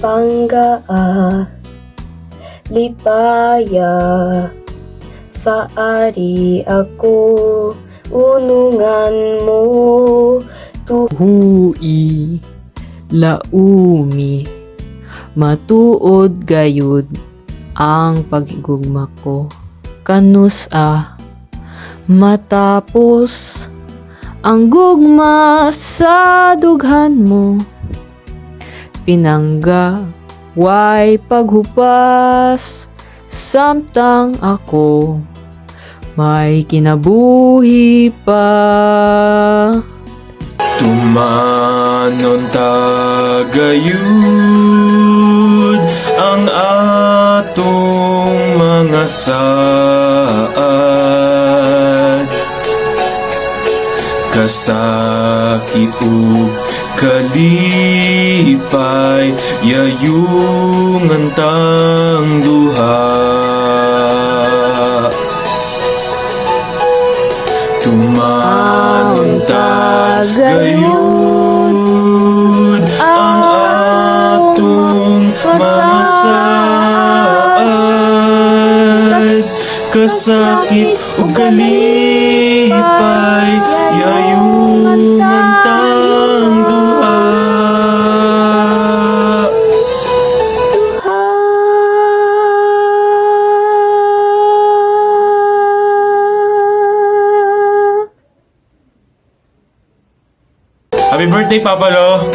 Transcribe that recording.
panggaa, lipaya, sa ari ako, unungan mo, Hui, laumi, matuod gayud ang paghigugma ko. Kanus matapos ang gugma sa dughan mo. Pinangga, way paghupas, samtang ako may kinabuhi pa. Tumanon tagayud ang atong mga saad, kasakit ug kalipay, yayungan tang duha. Tumanon tagayud ang atong mga saad, kasakit ug kalipay, yayungan tang duha. Happy birthday, Papa Lo!